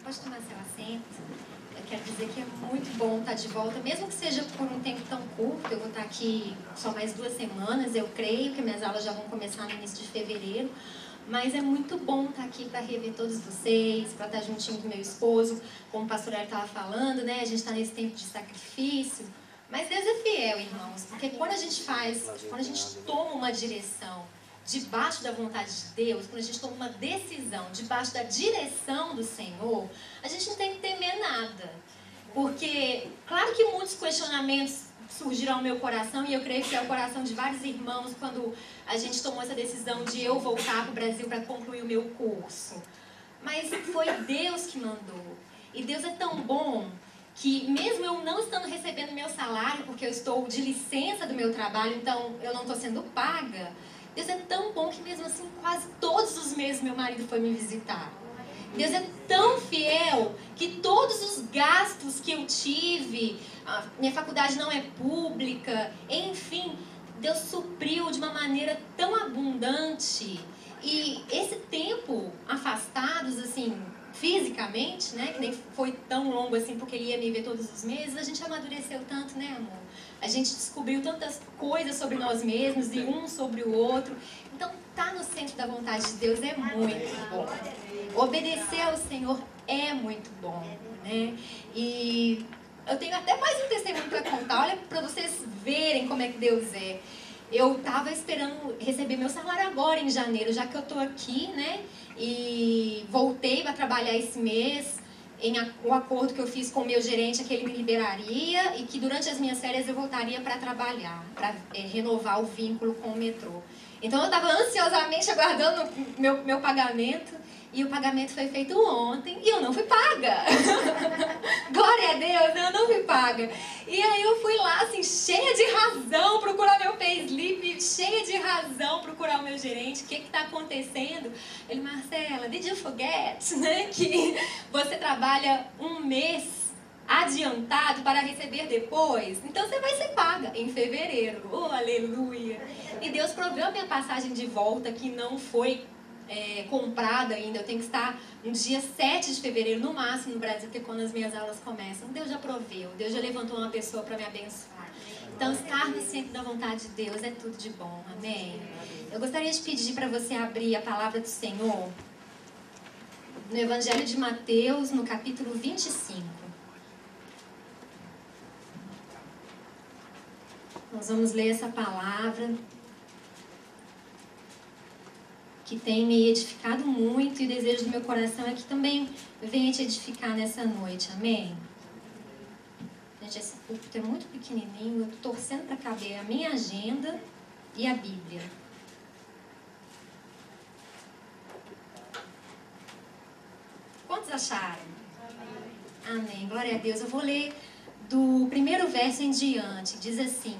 Pode tomar seu assento. Eu quero dizer que é muito bom estar de volta, mesmo que seja por um tempo tão curto. Eu vou estar aqui só mais 2 semanas, eu creio que minhas aulas já vão começar no início de fevereiro. Mas é muito bom estar aqui para rever todos vocês, para estar juntinho com meu esposo, como o pastor Hélio estava falando, né? A gente está nesse tempo de sacrifício. Mas Deus é fiel, irmãos, porque quando a gente toma uma direção debaixo da vontade de Deus, quando a gente toma uma decisão debaixo da direção do Senhor, a gente não tem que temer nada. Porque, claro que muitos questionamentos surgiram ao meu coração, e eu creio que é o coração de vários irmãos quando a gente tomou essa decisão de eu voltar para o Brasil para concluir o meu curso. Mas foi Deus que mandou. E Deus é tão bom que mesmo eu não estando recebendo meu salário, porque eu estou de licença do meu trabalho, então eu não estou sendo paga, Deus é tão bom que mesmo assim quase todos os meses meu marido foi me visitar. Deus é tão fiel que todos os gastos que eu tive, a minha faculdade não é pública, enfim, Deus supriu de uma maneira tão abundante. E esse tempo afastados, assim, fisicamente, né, que nem foi tão longo assim porque ele ia me ver todos os meses, a gente amadureceu tanto, né, amor? A gente descobriu tantas coisas sobre nós mesmos e um sobre o outro. Então, estar no centro da vontade de Deus é muito bom. Obedecer ao Senhor é muito bom, né? E eu tenho até mais um testemunho para contar, olha, para vocês verem como é que Deus é. Eu estava esperando receber meu salário agora em janeiro, já que eu estou aqui, né? E voltei para trabalhar esse mês. O acordo que eu fiz com o meu gerente é que ele me liberaria e que durante as minhas férias eu voltaria para trabalhar, para renovar o vínculo com o metrô. Então eu estava ansiosamente aguardando meu pagamento e o pagamento foi feito ontem e eu não fui paga. Glória a Deus, eu não fui paga. E aí eu fui lá assim, cheia de razão, procurar meu payslip, cheia de razão, procurar o meu gerente, o que está acontecendo? Ele, Marcela, did you forget, né, que você trabalha um mês adiantado para receber depois? Então você vai ser paga em fevereiro. Oh, aleluia! E Deus proveu a minha passagem de volta, que não foi comprada ainda. Eu tenho que estar no dia 7 de fevereiro, no máximo, no Brasil, que é quando as minhas aulas começam. Deus já proveu, Deus já levantou uma pessoa para me abençoar. Então, estar no centro da vontade de Deus é tudo de bom, amém? Eu gostaria de pedir para você abrir a palavra do Senhor no Evangelho de Mateus, no capítulo 25. Nós vamos ler essa palavra que tem me edificado muito, e o desejo do meu coração é que também venha te edificar nessa noite, amém? Gente, esse púlpito é muito pequenininho, eu estou torcendo para caber a minha agenda e a Bíblia. Quantos acharam? Amém, glória a Deus. Eu vou ler do primeiro verso em diante, diz assim: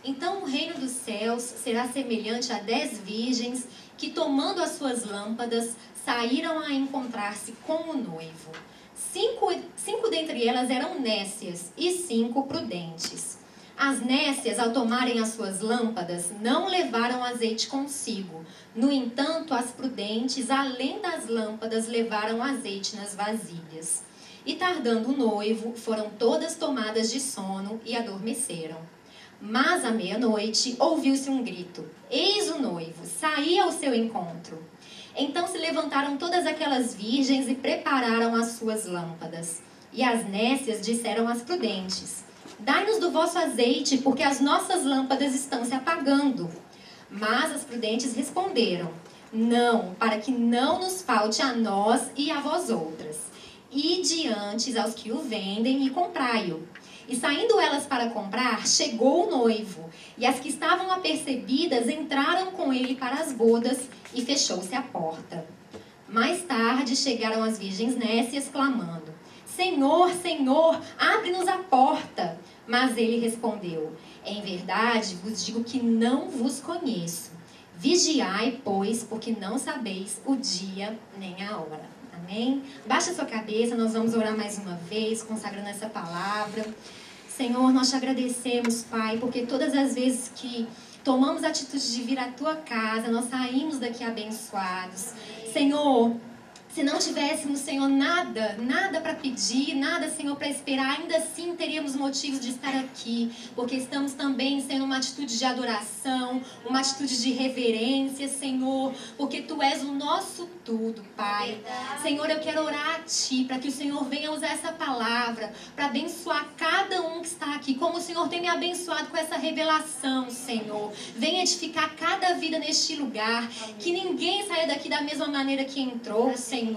Então o reino dos céus será semelhante a 10 virgens que, tomando as suas lâmpadas, saíram a encontrar-se com o noivo. 5 dentre elas eram nécias e 5 prudentes. As nécias, ao tomarem as suas lâmpadas, não levaram azeite consigo. No entanto, as prudentes, além das lâmpadas, levaram azeite nas vasilhas. E tardando o noivo, foram todas tomadas de sono e adormeceram. Mas à meia-noite ouviu-se um grito: Eis o noivo, saí ao seu encontro. Então se levantaram todas aquelas virgens e prepararam as suas lâmpadas. E as nécias disseram às prudentes: Dai-nos do vosso azeite, porque as nossas lâmpadas estão se apagando. Mas as prudentes responderam: Não, para que não nos falte a nós e a vós outras. Ide antes aos que o vendem e comprai-o. E saindo elas para comprar, chegou o noivo, e as que estavam apercebidas entraram com ele para as bodas, e fechou-se a porta. Mais tarde chegaram as virgens nécias, clamando: Senhor, Senhor, abre-nos a porta. Mas ele respondeu: Em verdade vos digo que não vos conheço. Vigiai, pois, porque não sabeis o dia nem a hora. Amém? Baixa sua cabeça, nós vamos orar mais uma vez, consagrando essa palavra. Senhor, nós te agradecemos, Pai, porque todas as vezes que tomamos a atitude de vir à tua casa, nós saímos daqui abençoados. Senhor, Se não tivéssemos, Senhor, nada para pedir, nada, Senhor, para esperar, ainda assim teríamos motivos de estar aqui, porque estamos também, Senhor, numa atitude de adoração, uma atitude de reverência, Senhor, porque Tu és o nosso tudo, Pai. Senhor, eu quero orar a Ti, para que o Senhor venha usar essa palavra, para abençoar cada um que está aqui, como o Senhor tem me abençoado com essa revelação, Senhor. Venha edificar cada vida neste lugar, que ninguém saia daqui da mesma maneira que entrou, Senhor.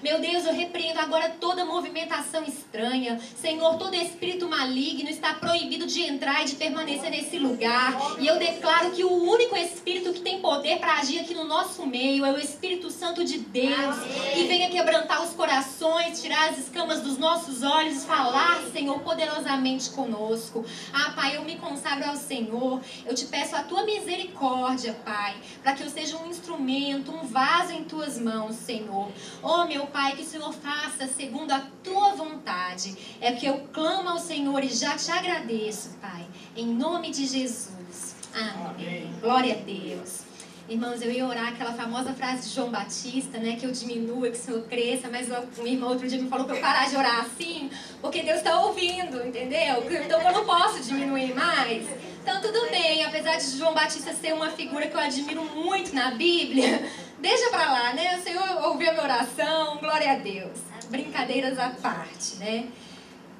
Meu Deus, eu repreendo agora toda movimentação estranha. Senhor, todo espírito maligno está proibido de entrar e de permanecer nesse lugar. E eu declaro que o único espírito que tem poder para agir aqui no nosso meio é o Espírito Santo de Deus, que venha quebrantar os corações, tirar as escamas dos nossos olhos, falar, Senhor, poderosamente conosco. Ah, Pai, eu me consagro ao Senhor. Eu te peço a Tua misericórdia, Pai, para que eu seja um instrumento, um vaso em Tuas mãos, Senhor. Oh, meu Pai, que o Senhor faça segundo a Tua vontade. É que eu clamo ao Senhor e já te agradeço, Pai, em nome de Jesus. Amém. Glória a Deus. Irmãos, eu ia orar aquela famosa frase de João Batista, né? Que eu diminua, que o Senhor cresça. Mas um irmão outro dia me falou para eu parar de orar assim, porque Deus está ouvindo, entendeu? Então eu não posso diminuir mais. Então tudo bem, apesar de João Batista ser uma figura que eu admiro muito na Bíblia, deixa pra lá, né? O Senhor ouviu a minha oração, glória a Deus. Brincadeiras à parte, né?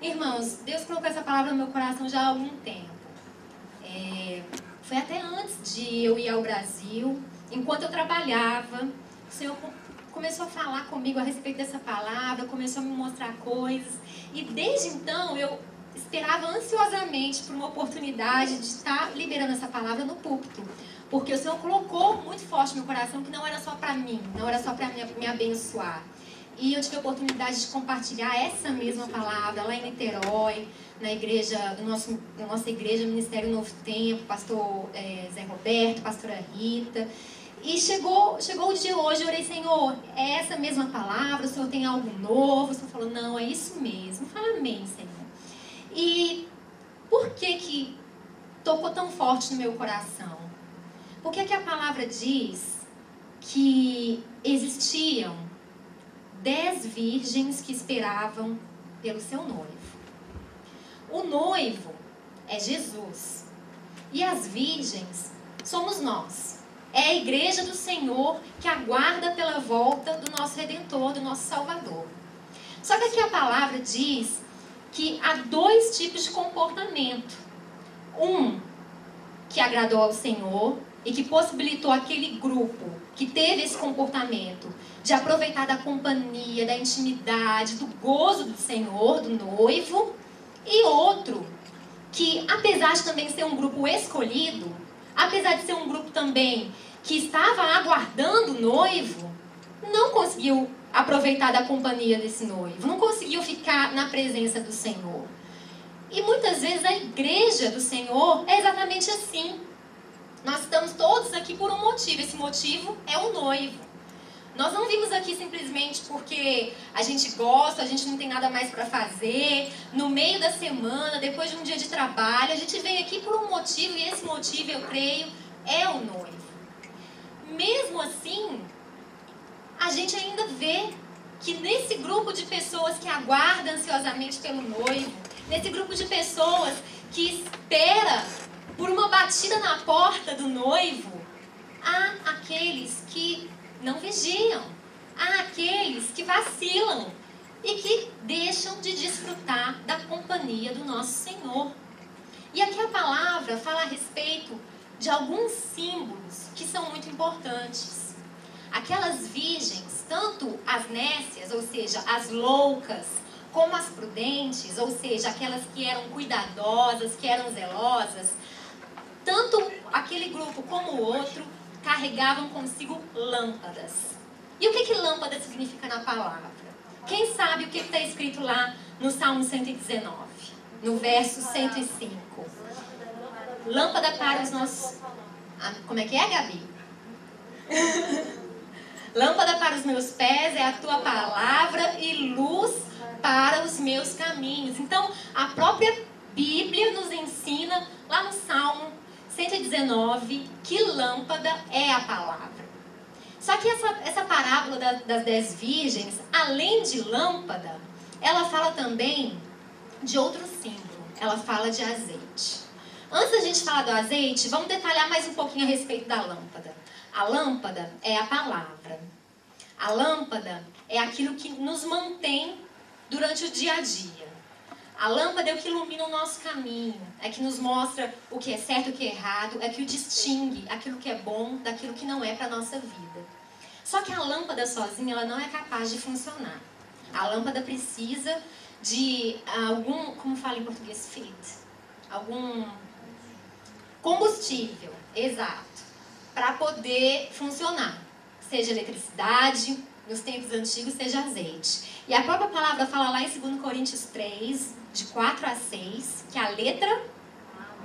Irmãos, Deus colocou essa palavra no meu coração já há algum tempo. Foi até antes de eu ir ao Brasil. Enquanto eu trabalhava, o Senhor começou a falar comigo a respeito dessa palavra, começou a me mostrar coisas. E desde então eu esperava ansiosamente por uma oportunidade de estar liberando essa palavra no púlpito. Porque o Senhor colocou muito forte no meu coração que não era só para mim, não era só para me abençoar. E eu tive a oportunidade de compartilhar essa mesma palavra lá em Niterói, na igreja, na nossa igreja, Ministério Novo Tempo, pastor Zé Roberto, pastora Rita. E chegou o dia hoje, eu orei, Senhor, é essa mesma palavra, o Senhor tem algo novo? O Senhor falou, não, é isso mesmo. Fala amém, Senhor. E por que tocou tão forte no meu coração? Porque que a palavra diz que existiam 10 virgens que esperavam pelo seu noivo. O noivo é Jesus. E as virgens somos nós. É a igreja do Senhor que aguarda pela volta do nosso Redentor, do nosso Salvador. Só que aqui a palavra diz que há 2 tipos de comportamento. Um que agradou ao Senhor e que possibilitou aquele grupo que teve esse comportamento de aproveitar da companhia, da intimidade, do gozo do Senhor, do noivo. E outro que, apesar de também ser um grupo escolhido, apesar de ser um grupo também que estava aguardando o noivo, não conseguiu aproveitar da companhia desse noivo, não conseguiu ficar na presença do Senhor. E muitas vezes a igreja do Senhor é exatamente assim. Nós estamos todos aqui por um motivo, esse motivo é o noivo. Nós não vimos aqui simplesmente porque a gente gosta, a gente não tem nada mais para fazer, no meio da semana, depois de um dia de trabalho, a gente vem aqui por um motivo e esse motivo, eu creio, é o noivo. Mesmo assim, a gente ainda vê que nesse grupo de pessoas que aguardam ansiosamente pelo noivo, nesse grupo de pessoas que espera por uma batida na porta do noivo, há aqueles que não vigiam, há aqueles que vacilam e que deixam de desfrutar da companhia do nosso Senhor. E aqui a palavra fala a respeito de alguns símbolos que são muito importantes. Aquelas virgens, tanto as nécias, ou seja, as loucas, como as prudentes, ou seja, aquelas que eram cuidadosas, que eram zelosas, tanto aquele grupo como o outro carregavam consigo lâmpadas. E o que lâmpada significa na palavra? Quem sabe o que está escrito lá no Salmo 119, no verso 105? Lâmpada para os nossos... Como é que é, Gabi? Lâmpada para os meus pés é a tua palavra e luz para os meus caminhos. Então, a própria Bíblia nos ensina, lá no Salmo 119, que lâmpada é a palavra. Só que essa parábola das 10 virgens, além de lâmpada, ela fala também de outro símbolo. Ela fala de azeite. Antes da gente falar do azeite, vamos detalhar mais um pouquinho a respeito da lâmpada. A lâmpada é a palavra. A lâmpada é aquilo que nos mantém durante o dia a dia. A lâmpada é o que ilumina o nosso caminho, é que nos mostra o que é certo e o que é errado, é que o distingue aquilo que é bom daquilo que não é para a nossa vida. Só que a lâmpada sozinha ela não é capaz de funcionar. A lâmpada precisa de algum, como fala em português, algum combustível, exato, para poder funcionar. Seja eletricidade, nos tempos antigos, seja azeite. E a própria palavra fala lá em 2 Coríntios 3, de 4 a 6, que a letra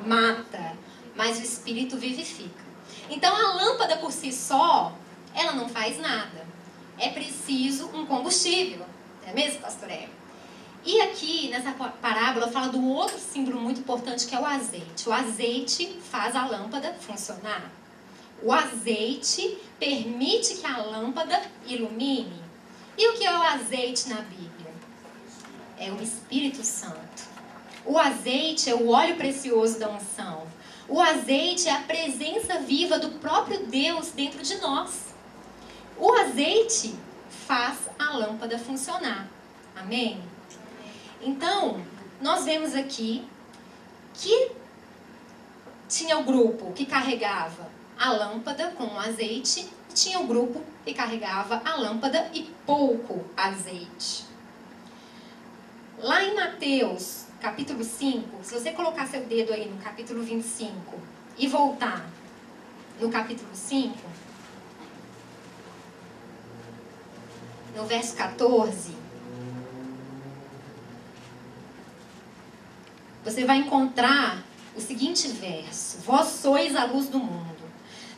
mata, mas o Espírito vivifica. Então a lâmpada por si só, ela não faz nada. É preciso um combustível. Não é mesmo, pastor Hélio? E aqui, nessa parábola, fala de um outro símbolo muito importante, que é o azeite. O azeite faz a lâmpada funcionar. O azeite permite que a lâmpada ilumine. E o que é o azeite na Bíblia? É o Espírito Santo. O azeite é o óleo precioso da unção. O azeite é a presença viva do próprio Deus dentro de nós. O azeite faz a lâmpada funcionar. Amém? Então, nós vemos aqui que tinha o grupo que carregava a lâmpada com o azeite e tinha o grupo que carregava a lâmpada e pouco azeite. Lá em Mateus, capítulo 5, se você colocar seu dedo aí no capítulo 25 e voltar no capítulo 5, no verso 14, você vai encontrar o seguinte verso: Vós sois a luz do mundo.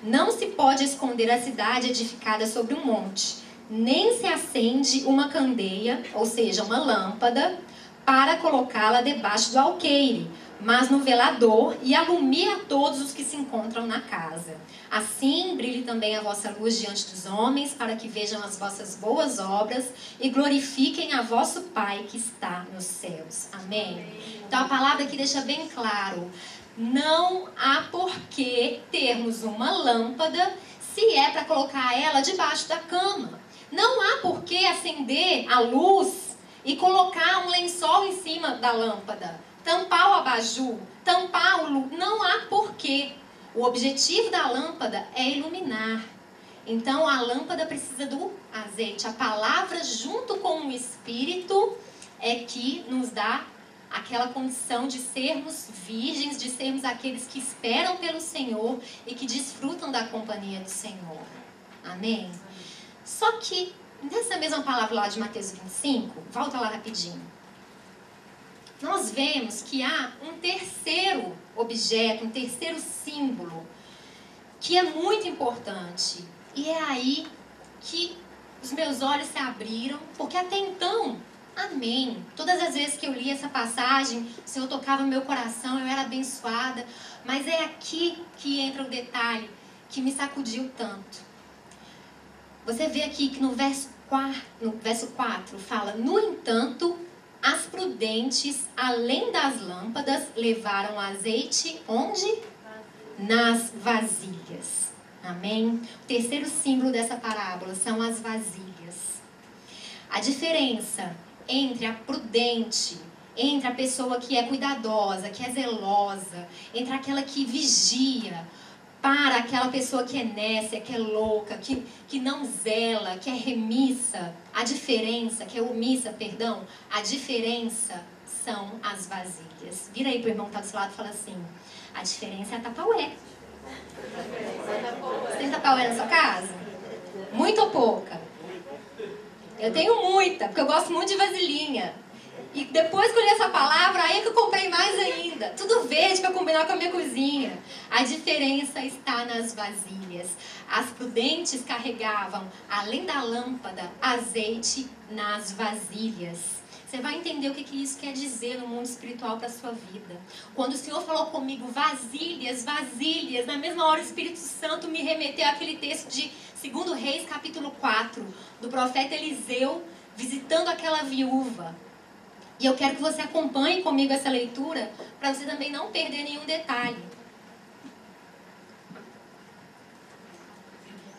Não se pode esconder a cidade edificada sobre um monte, nem se acende uma candeia, ou seja, uma lâmpada, para colocá-la debaixo do alqueire, mas no velador, e alumia a todos os que se encontram na casa. Assim brilhe também a vossa luz diante dos homens, para que vejam as vossas boas obras e glorifiquem a vosso Pai que está nos céus. Amém? Então a palavra aqui deixa bem claro: não há por que termos uma lâmpada se é para colocar ela debaixo da cama. Não há por que acender a luz e colocar um lençol em cima da lâmpada, tampar o abajur, tampar o luz. Não há porquê. O objetivo da lâmpada é iluminar. Então a lâmpada precisa do azeite. A palavra junto com o Espírito é que nos dá aquela condição de sermos virgens, de sermos aqueles que esperam pelo Senhor e que desfrutam da companhia do Senhor. Amém? Só que nessa mesma palavra lá de Mateus 25, volta lá rapidinho. Nós vemos que há um terceiro objeto, um terceiro símbolo, que é muito importante. E é aí que os meus olhos se abriram, porque até então, amém, todas as vezes que eu li essa passagem, o Senhor tocava no meu coração, eu era abençoada. Mas é aqui que entra o detalhe que me sacudiu tanto. Você vê aqui que no verso 4 fala: no entanto, as prudentes, além das lâmpadas, levaram azeite onde? Nas vasilhas. Amém? O terceiro símbolo dessa parábola são as vasilhas. A diferença entre a prudente, entre a pessoa que é cuidadosa, que é zelosa, entre aquela que vigia, para aquela pessoa que é nécia, que é louca, que não zela, que é remissa, a diferença, que é omissa, perdão, a diferença são as vasilhas. Vira aí pro irmão que tá do seu lado e fala assim: a diferença é a tapaué. Você tem tapaué na sua casa? Muito ou pouca? Eu tenho muita, porque eu gosto muito de vasilhinha. E depois que eu li essa palavra, aí é que eu comprei mais ainda. Tudo verde para combinar com a minha cozinha. A diferença está nas vasilhas. As prudentes carregavam, além da lâmpada, azeite nas vasilhas. Você vai entender o que isso quer dizer no mundo espiritual para a sua vida. Quando o Senhor falou comigo, vasilhas, vasilhas, na mesma hora o Espírito Santo me remeteu àquele texto de 2 Reis, capítulo 4, do profeta Eliseu, visitando aquela viúva. E eu quero que você acompanhe comigo essa leitura, para você também não perder nenhum detalhe.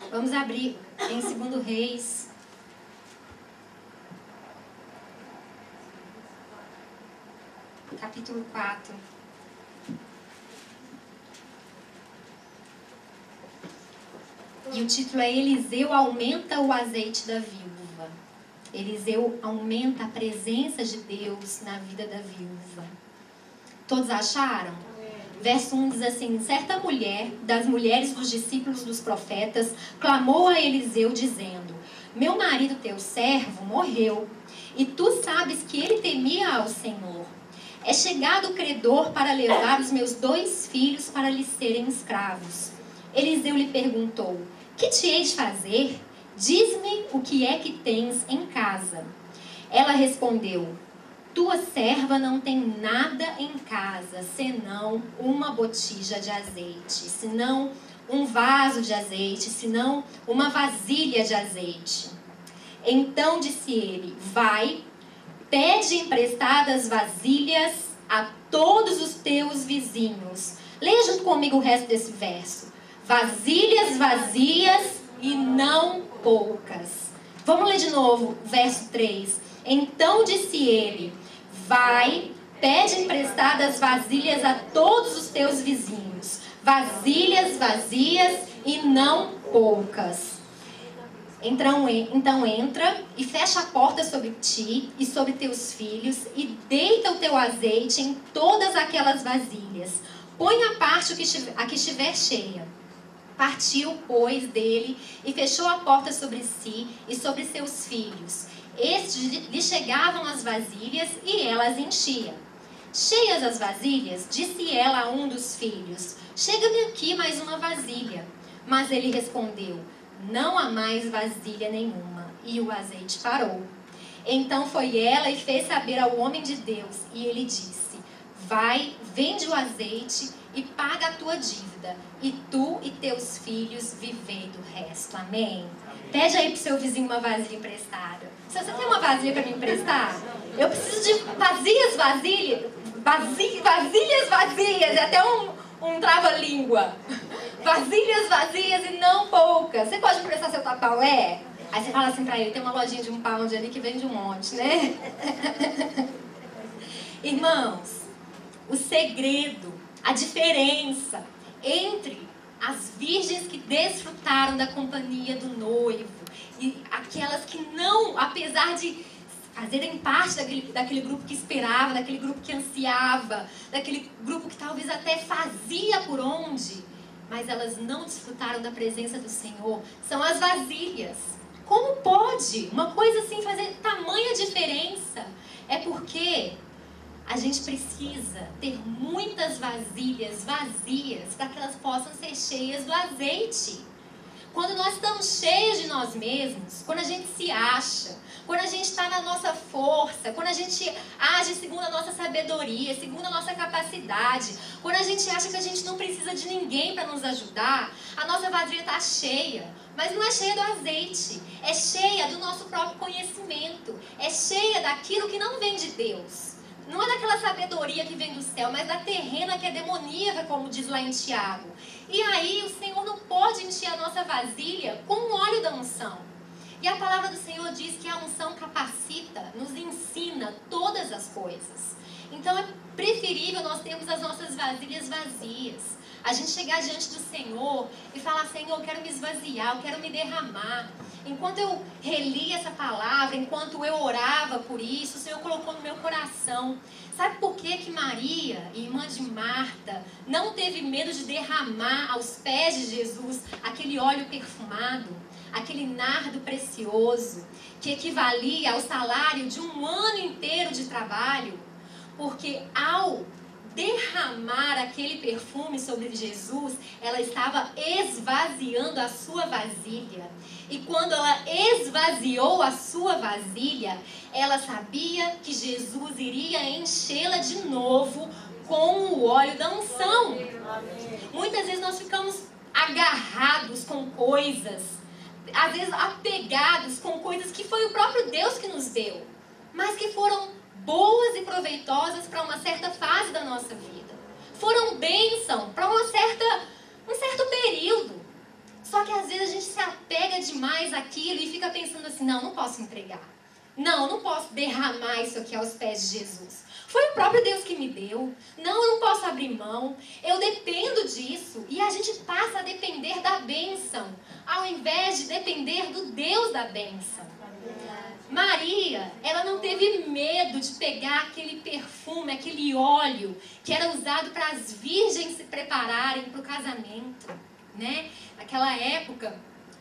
Vamos abrir em 2 Reis. Capítulo 4. E o título é Eliseu aumenta o azeite da viúva. Eliseu aumenta a presença de Deus na vida da viúva. Todos acharam? Verso 1 diz assim: certa mulher, das mulheres dos discípulos dos profetas, clamou a Eliseu dizendo: meu marido teu servo morreu, e tu sabes que ele temia ao Senhor. É chegado o credor para levar os meus 2 filhos para lhes serem escravos. Eliseu lhe perguntou: que te hei de fazer? Diz-me o que é que tens em casa. Ela respondeu: tua serva não tem nada em casa, senão uma botija de azeite, senão um vaso de azeite, senão uma vasilha de azeite. Então disse ele: vai, pede emprestadas vasilhas a todos os teus vizinhos. Leia junto comigo o resto desse verso. Vasilhas vazias e não poucas. Vamos ler de novo, verso 3. Então disse ele: vai, pede emprestadas vasilhas a todos os teus vizinhos. Vasilhas vazias e não poucas. Então entra e fecha a porta sobre ti e sobre teus filhos e deita o teu azeite em todas aquelas vasilhas. Põe à parte a que estiver cheia. Partiu, pois, dele e fechou a porta sobre si e sobre seus filhos. Estes lhe chegavam as vasilhas e ela as enchia. Cheias as vasilhas, disse ela a um dos filhos: chega-me aqui mais uma vasilha. Mas ele respondeu: não há mais vasilha nenhuma. E o azeite parou. Então foi ela e fez saber ao homem de Deus. E ele disse: vai, vende o azeite e paga a tua dívida. E tu e teus filhos vivei do resto. Amém? Pede aí pro seu vizinho uma vasilha emprestada. Se você tem uma vasilha para me emprestar, eu preciso de vasilhas vazias. É até um trava-língua. Vasilhas vazias e não poucas. Você pode emprestar seu tapaué? Aí você fala assim pra ele: tem uma lojinha de £1 ali que vende um monte, né? Irmãos, o segredo, a diferença entre as virgens que desfrutaram da companhia do noivo e aquelas que não, apesar de fazerem parte daquele grupo que esperava, daquele grupo que ansiava, daquele grupo que talvez até fazia por onde, mas elas não desfrutaram da presença do Senhor, são as vasilhas. Como pode uma coisa assim fazer tamanha diferença? É porque a gente precisa ter muitas vasilhas vazias para que elas possam ser cheias do azeite. Quando nós estamos cheios de nós mesmos, quando a gente se acha, quando a gente está na nossa força, quando a gente age segundo a nossa sabedoria, segundo a nossa capacidade, quando a gente acha que a gente não precisa de ninguém para nos ajudar, a nossa vasilha está cheia. Mas não é cheia do azeite, é cheia do nosso próprio conhecimento, é cheia daquilo que não vem de Deus. Não é daquela sabedoria que vem do céu, mas da terrena que é demoníaca, como diz lá em Tiago. E aí o Senhor não pode encher a nossa vasilha com o óleo da unção. E a palavra do Senhor diz que a unção capacita, nos ensina todas as coisas. Então é preferível nós termos as nossas vasilhas vazias. A gente chegar diante do Senhor e falar: Senhor, eu quero me esvaziar, eu quero me derramar. Enquanto eu relia essa palavra, enquanto eu orava por isso, o Senhor colocou no meu coração. Sabe por que Maria, irmã de Marta, não teve medo de derramar aos pés de Jesus aquele óleo perfumado, aquele nardo precioso, que equivalia ao salário de um ano inteiro de trabalho? Porque ao derramar aquele perfume sobre Jesus, ela estava esvaziando a sua vasilha. E quando ela esvaziou a sua vasilha, ela sabia que Jesus iria enchê-la de novo com o óleo da unção. Muitas vezes nós ficamos agarrados com coisas, às vezes apegados com coisas que foi o próprio Deus que nos deu, mas que foram boas e proveitosas para uma certa fase da nossa vida. Foram bênção para um certo período. Só que às vezes a gente se apega demais àquilo e fica pensando assim, não posso entregar. Não posso derramar isso aqui aos pés de Jesus. Foi o próprio Deus que me deu. Não, eu não posso abrir mão. Eu dependo disso. E a gente passa a depender da bênção, ao invés de depender do Deus da bênção. Maria, ela não teve medo de pegar aquele perfume, aquele óleo que era usado para as virgens se prepararem para o casamento, né? Naquela época,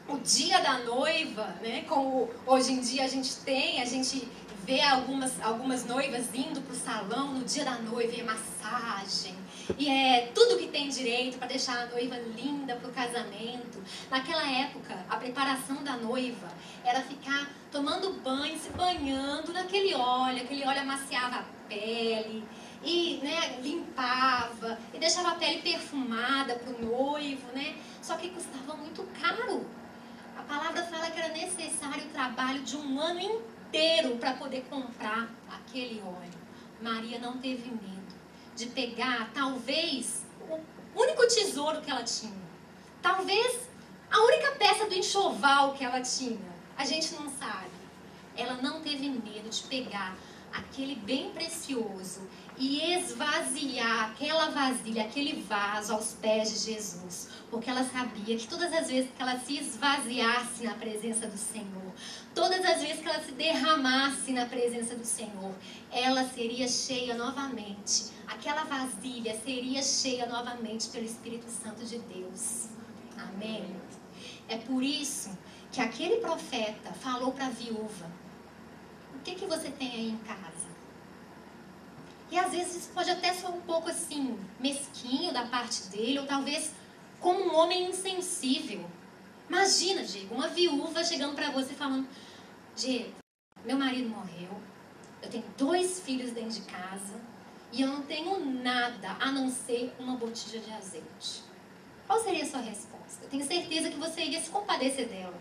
o dia da noiva, né? Como hoje em dia a gente vê algumas noivas indo para o salão no dia da noiva, e é massagem, e é tudo que tem direito para deixar a noiva linda para o casamento. Naquela época, a preparação da noiva era ficar tomando banho, se banhando naquele óleo. Aquele óleo amaciava a pele e, né, limpava e deixava a pele perfumada para o noivo, né? Só que custava muito caro. A palavra fala que era necessário o trabalho de um ano inteiro para poder comprar aquele óleo. Maria não teve medo de pegar, talvez, o único tesouro que ela tinha. Talvez a única peça do enxoval que ela tinha. A gente não sabe. Ela não teve medo de pegar aquele bem precioso e esvaziar aquela vasilha, aquele vaso aos pés de Jesus. Porque ela sabia que todas as vezes que ela se esvaziasse na presença do Senhor, todas as vezes que ela se derramasse na presença do Senhor, ela seria cheia novamente. Aquela vasilha seria cheia novamente pelo Espírito Santo de Deus. Amém? É por isso que aquele profeta falou para a viúva: o que você tem aí em casa? E às vezes isso pode até ser um pouco assim, mesquinho da parte dele, ou talvez como um homem insensível. Imagina, Diego, uma viúva chegando para você falando: Diego, meu marido morreu, eu tenho 2 filhos dentro de casa e eu não tenho nada a não ser uma botija de azeite. Qual seria a sua resposta? Eu tenho certeza que você iria se compadecer dela.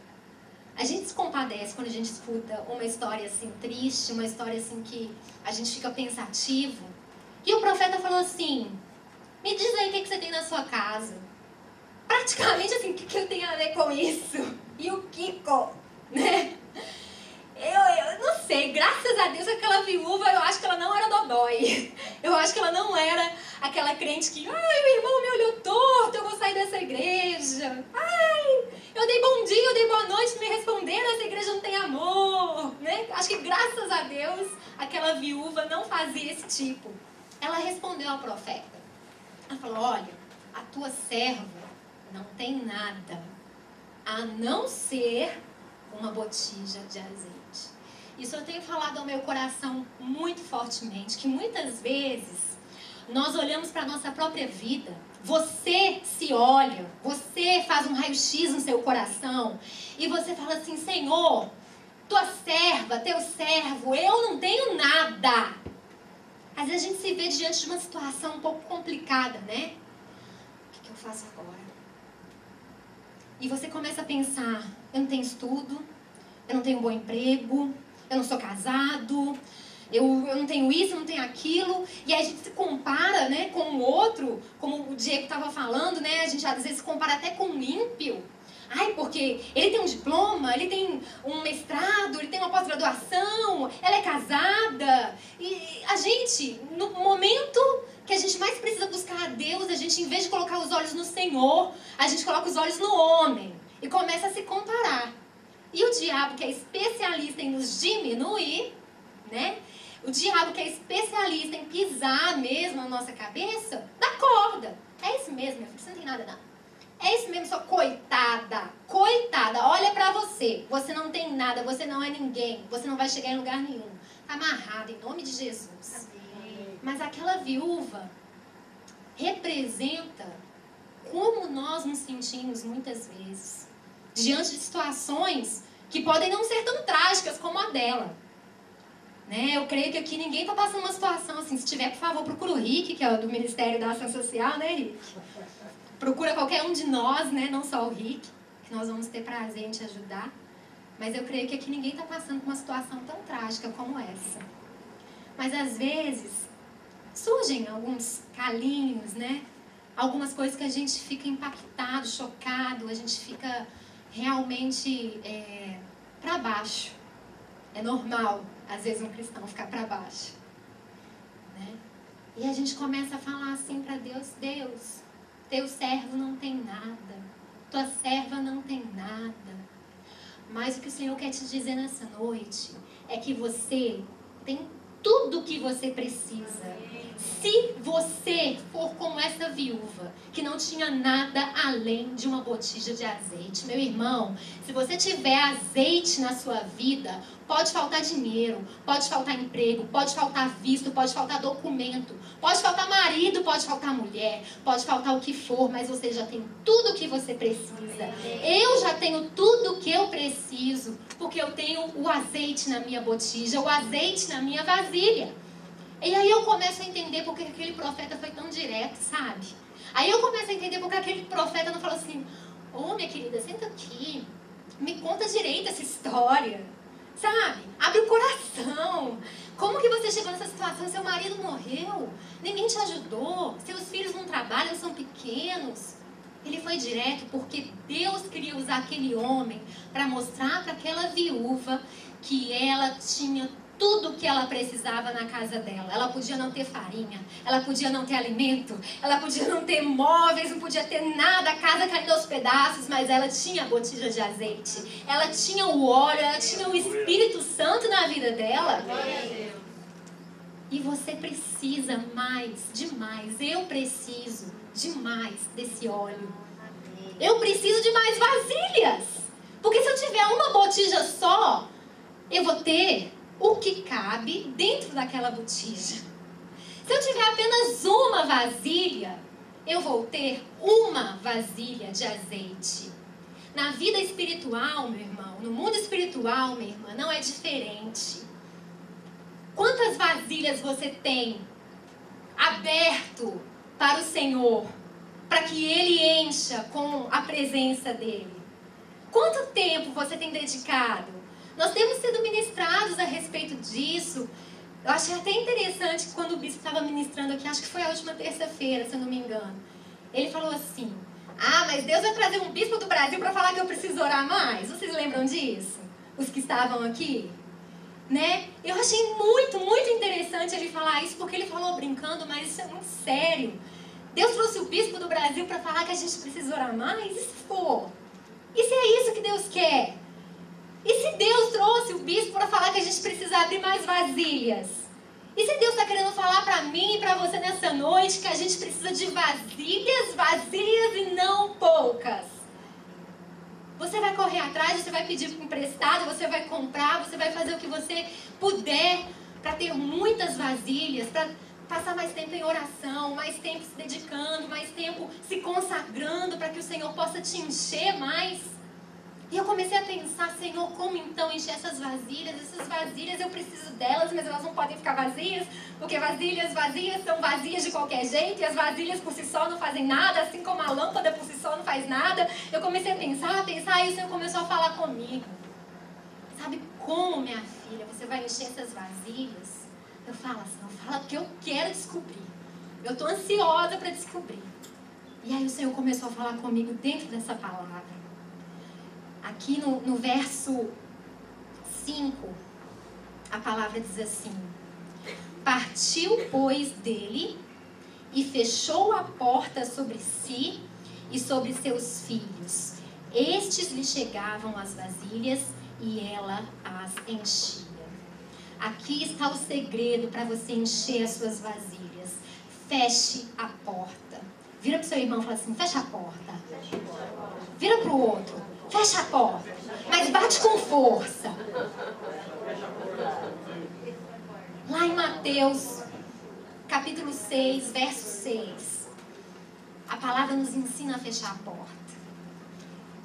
A gente se compadece quando a gente escuta uma história assim triste, uma história assim que a gente fica pensativo. E o profeta falou assim: me diz aí o que você tem na sua casa. Praticamente assim, o que eu tenho a ver com isso? E o Kiko, né? Eu não sei, graças a Deus aquela viúva, eu acho que ela não era dodói. Eu acho que ela não era aquela crente que, ai, o irmão me olhou torto, eu vou sair dessa igreja. Ai, eu dei bom dia, eu dei boa noite, me responderam, essa igreja não tem amor, né? Acho que graças a Deus aquela viúva não fazia esse tipo. Ela respondeu ao profeta. Ela falou: olha, a tua serva não tem nada a não ser uma botija de azeite. Isso eu tenho falado ao meu coração muito fortemente, que muitas vezes nós olhamos para a nossa própria vida. Você se olha, você faz um raio-x no seu coração e você fala assim: Senhor, tua serva, teu servo, eu não tenho nada. Às vezes a gente se vê diante de uma situação um pouco complicada, né? O que eu faço agora? E você começa a pensar: eu não tenho estudo, eu não tenho um bom emprego, eu não sou casado, eu não tenho isso, eu não tenho aquilo. E aí a gente se compara, né, com o outro, como o Diego estava falando, né? A gente às vezes se compara até com um ímpio. Ai, porque ele tem um diploma, ele tem um mestrado, ele tem uma pós-graduação, ela é casada. E a gente, no momento que a gente mais precisa buscar a Deus, a gente, em vez de colocar os olhos no Senhor, a gente coloca os olhos no homem e começa a se comparar. E o diabo, que é especialista em nos diminuir, né? O diabo, que é especialista em pisar mesmo na nossa cabeça, dá corda. É isso mesmo, meu filho, você não tem nada não. É isso mesmo, sua coitada. Coitada, olha pra você. Você não tem nada, você não é ninguém. Você não vai chegar em lugar nenhum. Tá amarrado em nome de Jesus. Amém. Mas aquela viúva, representa como nós nos sentimos muitas vezes diante de situações que podem não ser tão trágicas como a dela. Né? Eu creio que aqui ninguém está passando uma situação assim. Se tiver, por favor, procura o Rick, que é do Ministério da Ação Social, né, Rick? Procura qualquer um de nós, né? Não só o Rick, que nós vamos ter prazer em te ajudar. Mas eu creio que aqui ninguém está passando por uma situação tão trágica como essa. Mas às vezes surgem alguns calinhos, né? Algumas coisas que a gente fica impactado, chocado, a gente fica realmente para baixo. É normal, às vezes, um cristão ficar para baixo. Né? E a gente começa a falar assim para Deus: Deus, teu servo não tem nada, tua serva não tem nada. Mas o que o Senhor quer te dizer nessa noite é que você tem tudo o que você precisa. Se você for como essa viúva, que não tinha nada além de uma botija de azeite. Meu irmão, se você tiver azeite na sua vida, pode faltar dinheiro, pode faltar emprego, pode faltar visto, pode faltar documento, pode faltar marido, pode faltar mulher, pode faltar o que for, mas você já tem tudo o que você precisa. Eu já tenho tudo o que eu preciso, porque eu tenho o azeite na minha botija, o azeite na minha vasilha. E aí eu começo a entender porque aquele profeta foi tão direto, sabe? Aí eu começo a entender porque aquele profeta não falou assim: ô, minha querida, senta aqui, me conta direito essa história, sabe? Abre o coração. Como que você chegou nessa situação? Seu marido morreu, ninguém te ajudou, seus filhos não trabalham, são pequenos. Ele foi direto porque Deus queria usar aquele homem para mostrar para aquela viúva que ela tinha tudo o que ela precisava na casa dela. Ela podia não ter farinha, ela podia não ter alimento, ela podia não ter móveis, não podia ter nada, a casa caindo aos pedaços, mas ela tinha a botija de azeite, ela tinha o óleo, ela tinha o Espírito Santo na vida dela. E você precisa mais, demais. Eu preciso demais desse óleo. Eu preciso de mais vasilhas. Porque se eu tiver uma botija só, eu vou ter o que cabe dentro daquela botija. Se eu tiver apenas uma vasilha, eu vou ter uma vasilha de azeite. Na vida espiritual, meu irmão, no mundo espiritual, minha irmã, não é diferente. Quantas vasilhas você tem aberto para o Senhor, para que Ele encha com a presença dEle? Quanto tempo você tem dedicado? Nós temos sido ministrados a respeito disso. Eu achei até interessante que quando o bispo estava ministrando aqui, acho que foi a última terça-feira, se eu não me engano, ele falou assim: ah, mas Deus vai trazer um bispo do Brasil para falar que eu preciso orar mais. Vocês lembram disso? Os que estavam aqui? Né? Eu achei muito, muito interessante ele falar isso, porque ele falou brincando, mas isso é muito sério. Deus trouxe o bispo do Brasil para falar que a gente precisa orar mais? E se for? E se é isso que Deus quer? E se Deus trouxe o bispo para falar que a gente precisa abrir mais vasilhas? E se Deus está querendo falar para mim e para você nessa noite que a gente precisa de vasilhas, vasilhas e não poucas? Você vai correr atrás, você vai pedir emprestado, você vai comprar, você vai fazer o que você puder para ter muitas vasilhas, para passar mais tempo em oração, mais tempo se dedicando, mais tempo se consagrando para que o Senhor possa te encher mais. E eu comecei a pensar: Senhor, como então encher essas vasilhas? Essas vasilhas eu preciso delas, mas elas não podem ficar vazias, porque vasilhas vazias são vazias de qualquer jeito, e as vasilhas por si só não fazem nada, assim como a lâmpada por si só não faz nada. Eu comecei a pensar, e o Senhor começou a falar comigo. Sabe como, minha filha, você vai encher essas vasilhas? Eu falo assim, fala porque eu quero descobrir. Eu estou ansiosa para descobrir. E aí o Senhor começou a falar comigo dentro dessa palavra. Aqui no verso 5, a palavra diz assim: partiu, pois, dele e fechou a porta sobre si e sobre seus filhos. Estes lhe chegavam as vasilhas e ela as enchia. Aqui está o segredo para você encher as suas vasilhas. Feche a porta. Vira para o seu irmão e fala assim: fecha a porta. Vira para o outro: fecha a porta, mas bate com força. Lá em Mateus, capítulo 6, verso 6. A palavra nos ensina a fechar a porta.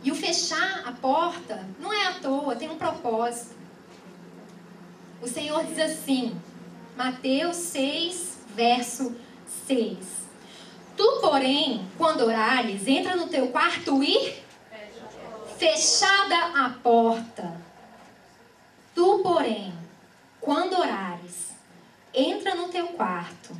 E o fechar a porta não é à toa, tem um propósito. O Senhor diz assim, Mateus 6, verso 6. Tu, porém, quando orares, entra no teu quarto e fechada a porta. Tu, porém, quando orares, entra no teu quarto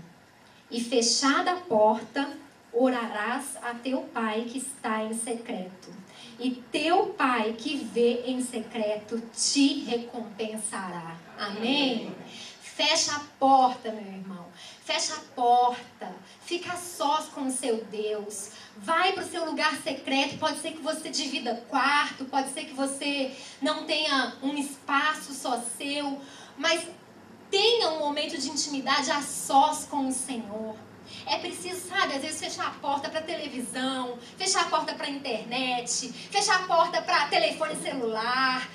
e fechada a porta, orarás a teu pai que está em secreto. E teu pai que vê em secreto te recompensará. Amém? Fecha a porta, meu irmão. Fecha a porta. Fica sós com o seu Deus. Vai para o seu lugar secreto. Pode ser que você divida quarto. Pode ser que você não tenha um espaço só seu. Mas tenha um momento de intimidade a sós com o Senhor. É preciso, sabe, às vezes fechar a porta para televisão, fechar a porta para internet, fechar a porta para telefone celular.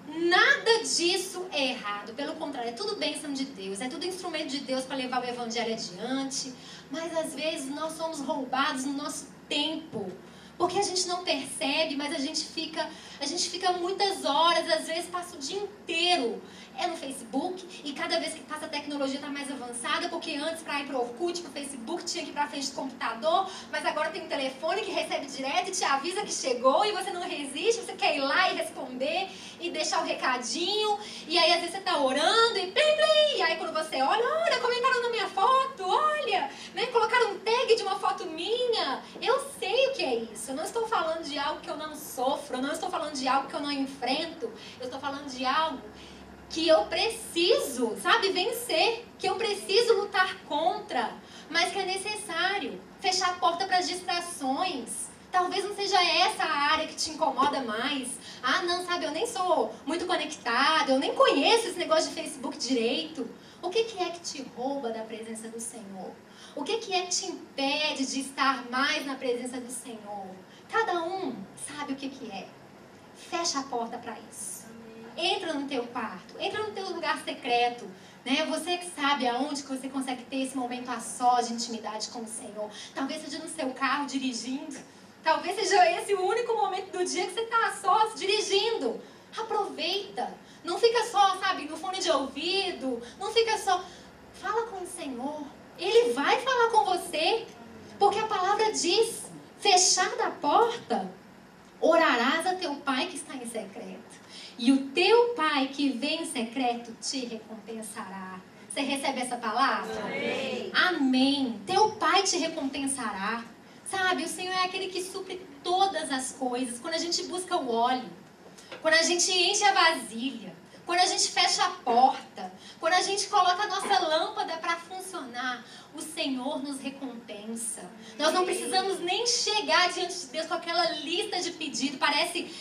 Nada disso é errado, pelo contrário, é tudo bênção de Deus, é tudo instrumento de Deus para levar o evangelho adiante, mas às vezes nós somos roubados no nosso tempo, porque a gente não percebe, mas a gente fica muitas horas, às vezes passa o dia inteiro no Facebook, e cada vez que passa a tecnologia está mais avançada, porque antes para ir para o Orkut, para o Facebook, tinha que ir para frente do computador, mas agora tem um telefone que recebe direto e te avisa que chegou, e você não resiste, você quer ir lá e responder, e deixar o recadinho, e aí às vezes você está orando, e plim, plim, e aí quando você olha, comentaram na minha foto, olha, né, colocaram um tag de uma foto minha, eu sei o que é isso, eu não estou falando de algo que eu não sofro, eu não estou falando de algo que eu não enfrento, eu estou falando de algo que eu preciso, sabe, vencer, que eu preciso lutar contra, mas que é necessário fechar a porta para as distrações. Talvez não seja essa a área que te incomoda mais. Ah, não, sabe, eu nem sou muito conectada, eu nem conheço esse negócio de Facebook direito. O que é que te rouba da presença do Senhor? O que é que te impede de estar mais na presença do Senhor? Cada um sabe o que é. Fecha a porta para isso. Entra no teu quarto, entra no teu lugar secreto, né? Você que sabe aonde que você consegue ter esse momento a sós de intimidade com o Senhor. Talvez seja no seu carro dirigindo, talvez seja esse o único momento do dia que você está a sós dirigindo. Aproveita, não fica só, sabe, no fone de ouvido, não fica só, fala com o Senhor, Ele vai falar com você, porque a palavra diz, fechada a porta, orarás a teu pai que está em secreto. E o teu pai que vem em secreto te recompensará. Você recebe essa palavra? Amém. Amém. Teu pai te recompensará. Sabe, o Senhor é aquele que supre todas as coisas. Quando a gente busca o óleo, quando a gente enche a vasilha, quando a gente fecha a porta, quando a gente coloca a nossa lâmpada para funcionar, o Senhor nos recompensa. Nós não precisamos nem chegar diante de Deus com aquela lista de pedido, parece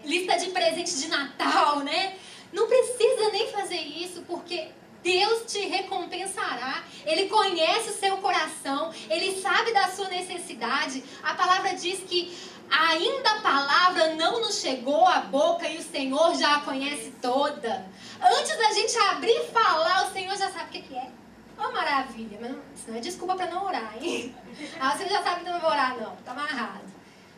lista de presente de Natal, né? Não precisa nem fazer isso, porque Deus te recompensará. Ele conhece o seu coração, Ele sabe da sua necessidade. A palavra diz que ainda a palavra não nos chegou à boca e o Senhor já a conhece toda. Antes da gente abrir e falar, o Senhor já sabe o que é. Oh, maravilha, mas isso não é desculpa para não orar, hein? Ah, você já sabe que não vai orar, não, tá amarrado.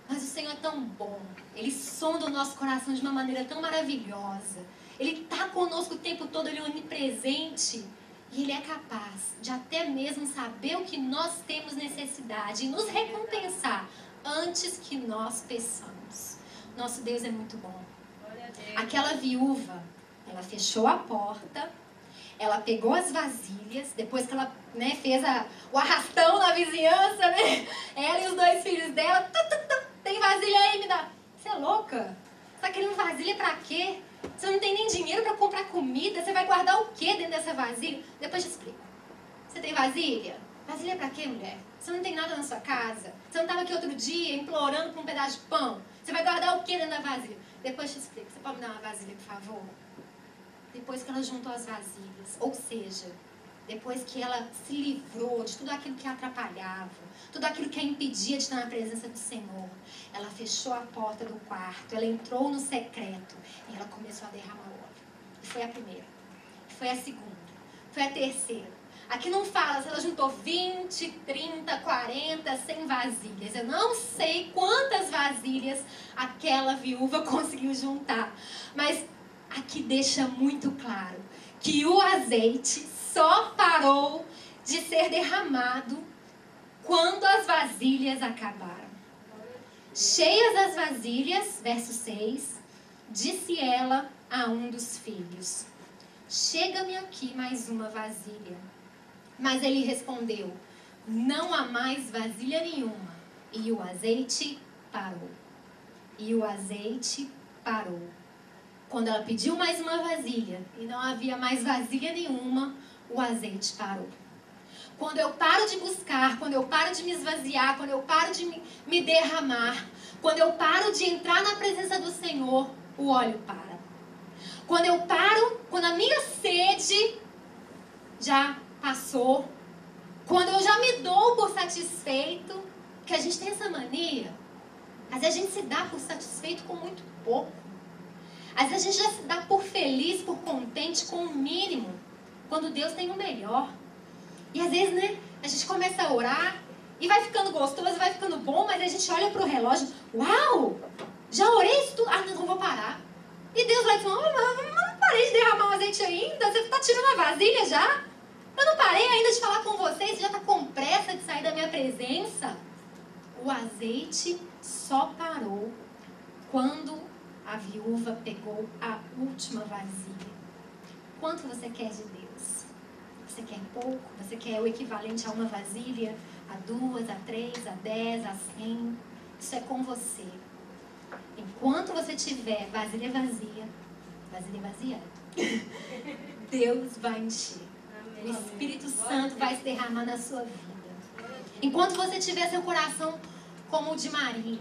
Mas o Senhor é tão bom, Ele sonda o nosso coração de uma maneira tão maravilhosa. Ele está conosco o tempo todo, Ele é onipresente. E Ele é capaz de até mesmo saber o que nós temos necessidade e nos recompensar antes que nós peçamos. Nosso Deus é muito bom. Aquela viúva, ela fechou a porta, ela pegou as vasilhas, depois que ela, né, fez o arrastão na vizinhança, né? Ela e os 2 filhos dela, tem vasilha aí, me dá. Você é louca? Você tá querendo vasilha pra quê? Você não tem nem dinheiro pra comprar comida, você vai guardar o quê dentro dessa vasilha? Depois te explico. Você tem vasilha? Vasilha pra quê, mulher? Você não tem nada na sua casa? Você não tava aqui outro dia implorando por um pedaço de pão? Você vai guardar o quê dentro da vasilha? Depois te explico. Você pode me dar uma vasilha, por favor? Depois que ela juntou as vasilhas, ou seja, depois que ela se livrou de tudo aquilo que a atrapalhava, tudo aquilo que a impedia de estar na presença do Senhor, ela fechou a porta do quarto, ela entrou no secreto e ela começou a derramar óleo. E foi a primeira, foi a segunda, foi a terceira. Aqui não fala ela juntou 20, 30, 40, 100 vasilhas. Eu não sei quantas vasilhas aquela viúva conseguiu juntar. Mas aqui deixa muito claro que o azeite só parou de ser derramado quando as vasilhas acabaram. Cheias as vasilhas, verso 6, disse ela a um dos filhos: chega-me aqui mais uma vasilha. Mas ele respondeu: não há mais vasilha nenhuma. E o azeite parou. E o azeite parou. Quando ela pediu mais uma vasilha e não havia mais vasilha nenhuma, o azeite parou. Quando eu paro de buscar, quando eu paro de me esvaziar, quando eu paro de me derramar, quando eu paro de entrar na presença do Senhor, o óleo para. Quando eu paro, quando a minha sede já passou, quando eu já me dou por satisfeito, porque a gente tem essa mania, às vezes a gente se dá por satisfeito com muito pouco. Às vezes a gente já se dá por feliz, por contente com o mínimo, quando Deus tem o melhor. E às vezes, né, a gente começa a orar e vai ficando gostoso, vai ficando bom, mas a gente olha pro relógio: uau, já orei isso tudo? Ah, não vou parar. E Deus vai dizendo: mas não parei de derramar o azeite ainda, você está tirando a vasilha já? Eu não parei ainda de falar com vocês, você já está com pressa de sair da minha presença? O azeite só parou quando a viúva pegou a última vasilha. Quanto você quer de Deus? Você quer pouco? Você quer o equivalente a uma vasilha? A 2, a 3, a 10, a 100? Isso é com você. Enquanto você tiver vasilha vazia, Deus vai encher. O Espírito Santo vai se derramar na sua vida. Enquanto você tiver seu coração como o de Maria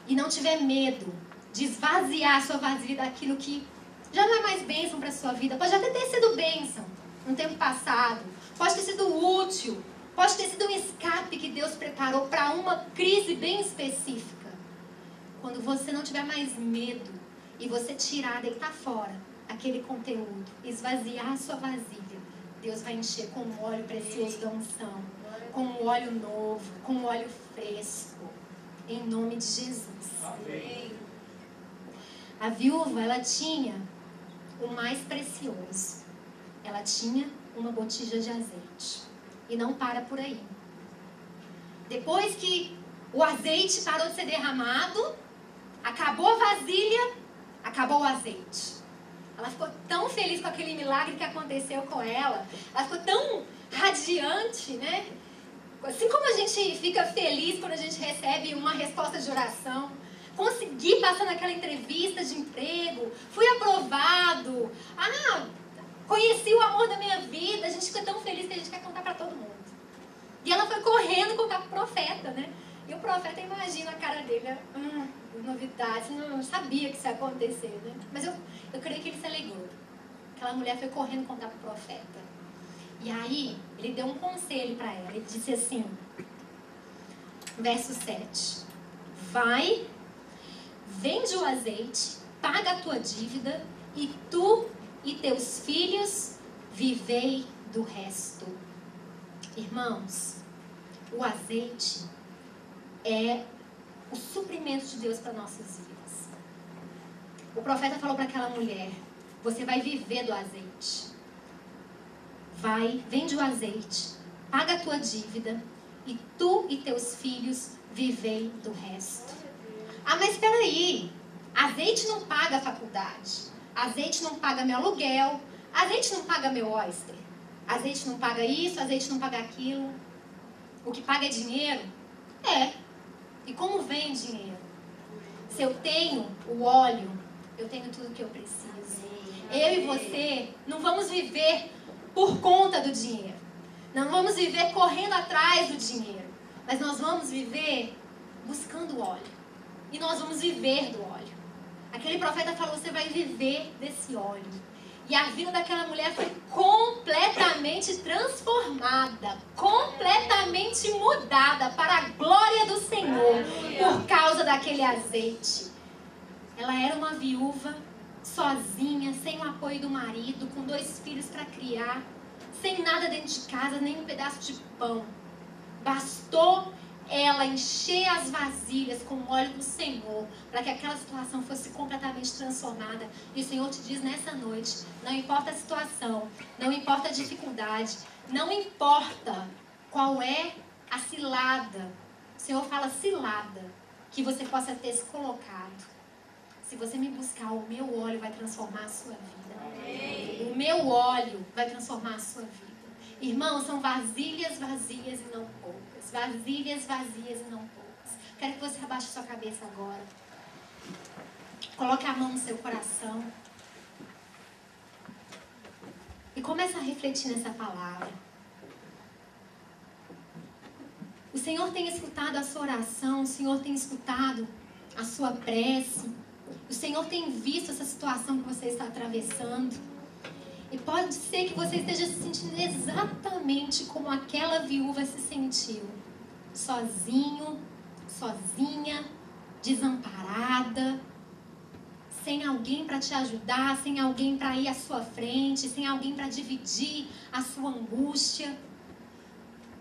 e não tiver medo de esvaziar a sua vasilha daquilo que já não é mais bênção para a sua vida, pode até ter sido bênção no tempo passado, pode ter sido útil, pode ter sido um escape que Deus preparou para uma crise bem específica. Quando você não tiver mais medo e você tirar, deitar fora aquele conteúdo, esvaziar a sua vasilha, Deus vai encher com um óleo precioso da unção, com um óleo novo, com um óleo fresco, em nome de Jesus. Amém. A viúva, ela tinha o mais precioso. Ela tinha uma botija de azeite. E não para por aí. Depois que o azeite parou de ser derramado, acabou a vasilha, acabou o azeite. Ela ficou tão feliz com aquele milagre que aconteceu com ela. Ela ficou tão radiante, né? Assim como a gente fica feliz quando a gente recebe uma resposta de oração. Consegui passar naquela entrevista de emprego, fui aprovado, conheci o amor da minha vida. A gente fica tão feliz que a gente quer contar para todo mundo. E ela foi correndo contar para o profeta, né? E o profeta, imagina a cara dele, novidades, não sabia que isso ia acontecer, né? Mas eu creio que ele se alegrou. Aquela mulher foi correndo contar para o profeta. E aí, ele deu um conselho para ela. Ele disse assim, verso 7. Vai, vende o azeite, paga a tua dívida, e tu e teus filhos vivei do resto. Irmãos, o azeite é o suprimento de Deus para nossas vidas. O profeta falou para aquela mulher: você vai viver do azeite. Vai, vende o azeite, paga a tua dívida, e tu e teus filhos vivei do resto. Ah, mas espera aí, azeite não paga a faculdade, azeite não paga meu aluguel, azeite não paga meu oyster, azeite não paga isso, azeite não paga aquilo. O que paga é dinheiro? É. E como vem dinheiro? Se eu tenho o óleo, eu tenho tudo o que eu preciso. Eu e você não vamos viver por conta do dinheiro. Não vamos viver correndo atrás do dinheiro. Mas nós vamos viver buscando o óleo. E nós vamos viver do óleo. Aquele profeta falou: você vai viver desse óleo. E a vida daquela mulher foi completamente transformada, completamente mudada para a glória do Senhor, por causa daquele azeite. Ela era uma viúva, sozinha, sem o apoio do marido, com 2 filhos para criar, sem nada dentro de casa, nem um pedaço de pão. Bastou ela encher as vasilhas com o óleo do Senhor, para que aquela situação fosse completamente transformada. E o Senhor te diz nessa noite, não importa a situação, não importa a dificuldade, não importa qual é a cilada, o Senhor fala cilada, que você possa ter se colocado. Se você me buscar, o meu óleo vai transformar a sua vida. Amém. O meu óleo vai transformar a sua vida. Irmãos, são vasilhas vazias e não poucas. Vasilhas vazias e não poucas. Quero que você abaixe sua cabeça agora. Coloque a mão no seu coração. E comece a refletir nessa palavra. O Senhor tem escutado a sua oração. O Senhor tem escutado a sua prece. O Senhor tem visto essa situação que você está atravessando. E pode ser que você esteja se sentindo exatamente como aquela viúva se sentiu. Sozinho, sozinha, desamparada, sem alguém para te ajudar, sem alguém para ir à sua frente, sem alguém para dividir a sua angústia.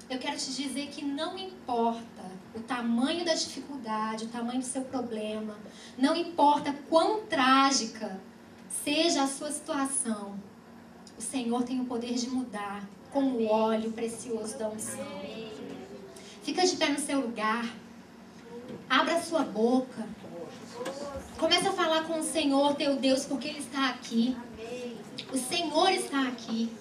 Eu quero te dizer que não importa o tamanho da dificuldade, o tamanho do seu problema, não importa quão trágica seja a sua situação, o Senhor tem o poder de mudar com o óleo precioso da unção. Fica de pé no seu lugar. Abra a sua boca. Começa a falar com o Senhor, teu Deus, porque Ele está aqui. O Senhor está aqui.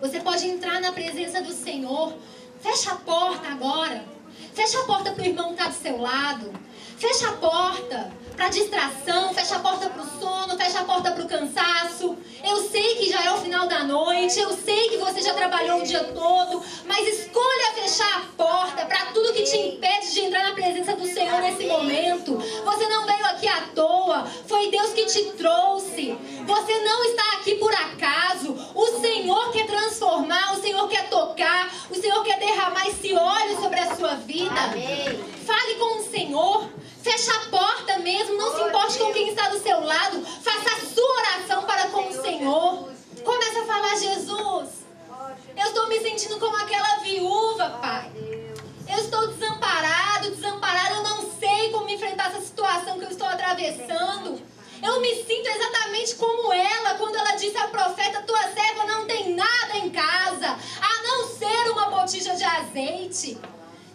Você pode entrar na presença do Senhor. Fecha a porta agora. Fecha a porta para o irmão que está do seu lado. Fecha a porta para distração, fecha a porta para o sono, fecha a porta para o cansaço. Eu sei que já é o final da noite, eu sei que você já trabalhou o dia todo, mas escolha fechar a porta para tudo que te impede de entrar na presença do Senhor nesse momento. Você não veio aqui à toa, foi Deus que te trouxe. Você não está aqui por acaso. O Senhor quer transformar, o Senhor quer tocar, o Senhor quer derramar esse óleo sobre a sua vida. Fale com o Senhor. Fecha a porta mesmo, não se importe com quem está do seu lado. Faça a sua oração para com o Senhor. Começa a falar, Jesus, eu estou me sentindo como aquela viúva, Pai. Eu estou desamparado, eu não sei como enfrentar essa situação que eu estou atravessando. Eu me sinto exatamente como ela, quando ela disse à profeta, tua serva não tem nada em casa, a não ser uma botija de azeite.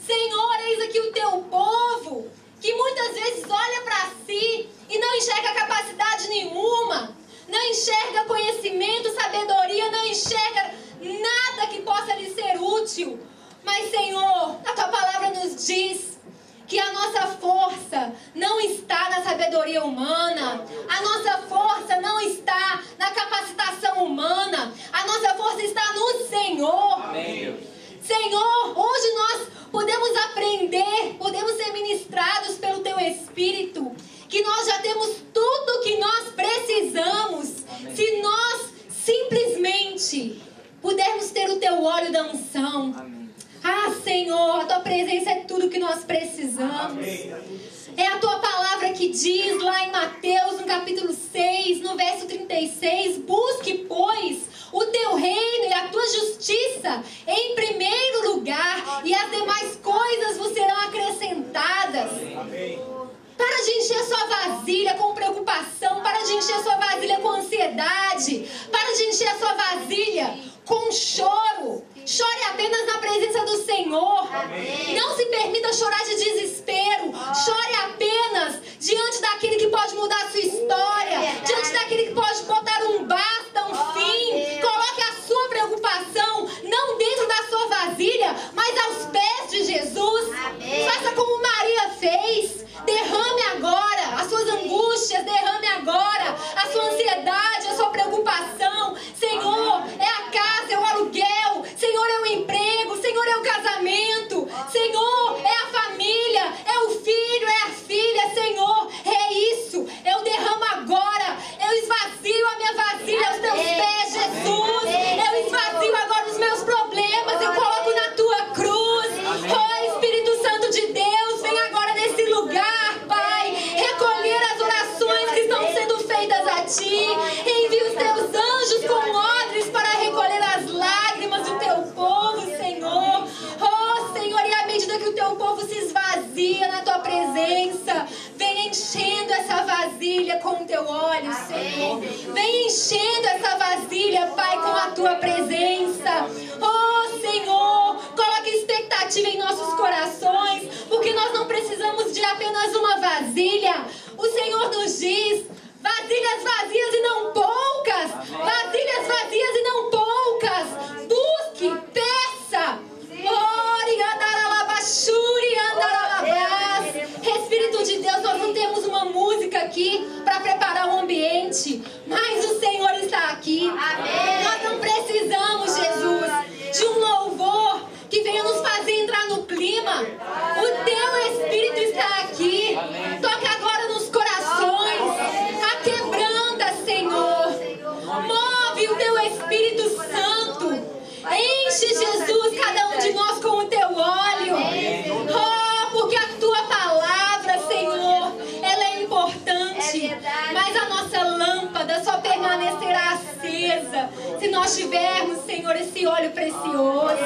Senhor, eis aqui o teu povo, que muitas vezes olha para si e não enxerga capacidade nenhuma, não enxerga conhecimento, sabedoria, não enxerga nada que possa lhe ser útil. Mas, Senhor, a tua palavra nos diz que a nossa força não está na sabedoria humana, a nossa força não está na capacitação humana, a nossa força está no Senhor. Amém. Senhor, hoje nós podemos aprender, podemos ser ministrados pelo Teu Espírito, que nós já temos tudo o que nós precisamos. Amém. Se nós simplesmente pudermos ter o Teu óleo da unção. Amém. Ah, Senhor, a Tua presença é tudo que nós precisamos. Amém. É a Tua palavra que diz lá em Mateus, no capítulo 6, no verso 36, busque, pois, o Teu reino e a Tua justiça em primeiro lugar, e as demais coisas vos serão acrescentadas. Amém. Para de encher sua vasilha com preocupação, para de encher sua vasilha com ansiedade, para de encher a sua vasilha com choro. Chore apenas na presença do Senhor. Amém. Não se permita chorar de desespero. Chore apenas diante daquele que pode mudar a sua história, diante daquele que pode botar um basta, um fim. Coloque a sua preocupação não dentro da sua vasilha, mas aos pés de Jesus. Amém. Faça como Maria fez. Derrame agora as suas angústias, derrame agora a sua ansiedade, a sua preocupação. Senhor, é a casa, é o aluguel. Senhor, é o emprego. Senhor, é o casamento. Senhor, é a família, é o filho, é a filha. Senhor, é isso. Eu derramo agora vasilha com o teu óleo, Senhor. Vem enchendo essa vasilha, Pai, com a tua presença. Oh, Senhor, coloca expectativa em nossos corações, porque nós não precisamos de apenas uma vasilha. O Senhor nos diz: vasilhas vazias e não poucas. Vasilhas vazias e não poucas. Busque, peça. Espírito de Deus, nós não temos uma música aqui para preparar o ambiente, mas o Senhor está aqui. Amém. Nós não precisamos, Jesus, de um louvor que venha nos fazer entrar no clima. O teu Espírito está aqui. Toca agora nos corações. Aquebranta, Senhor. Move o teu Espírito Santo. Enche, Jesus, cada um de nós com o teu óleo. Oh, porque a tua palavra, Senhor, ela é importante. Mas a nossa lâmpada só permanecerá acesa se nós tivermos, Senhor, esse óleo precioso.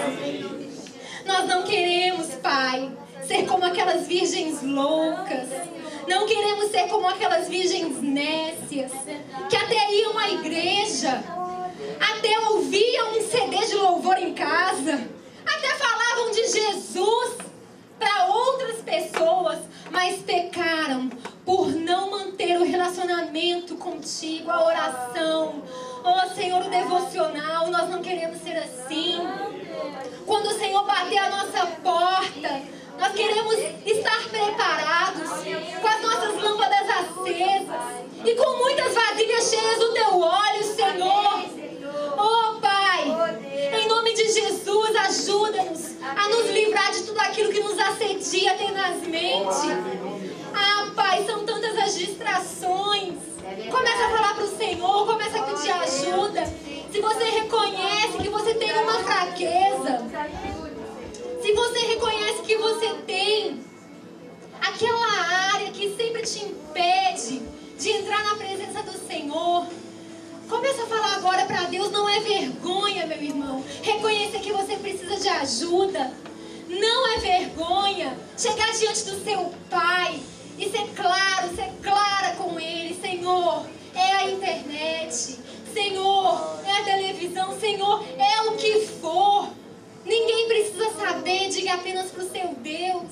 Nós não queremos, Pai, ser como aquelas virgens loucas. Não queremos ser como aquelas virgens nécias que até iam à igreja, até ouviam um CD de louvor em casa, até falavam de Jesus para outras pessoas, mas pecaram por não manter o relacionamento contigo, a oração. Oh, Senhor, o devocional. Nós não queremos ser assim. Quando o Senhor bater a nossa porta, nós queremos estar preparados, com as nossas lâmpadas acesas e com muitas vasilhas cheias do teu óleo, Senhor. Oh, Pai, em nome de Jesus, ajuda-nos a nos livrar de tudo aquilo que nos assedia tenazmente. Ah, Pai, são tantas as distrações. Começa a falar para o Senhor, começa a pedir ajuda. Se você reconhece que você tem uma fraqueza, se você reconhece que você tem aquela área que sempre te impede de entrar na presença do Senhor, começa a falar agora para Deus. Não é vergonha, meu irmão, reconhecer que você precisa de ajuda. Não é vergonha chegar diante do seu Pai e ser claro, ser clara com Ele. Senhor, é a internet. Senhor, é a televisão. Senhor, é o que for. Ninguém precisa saber. Diga apenas para o seu Deus.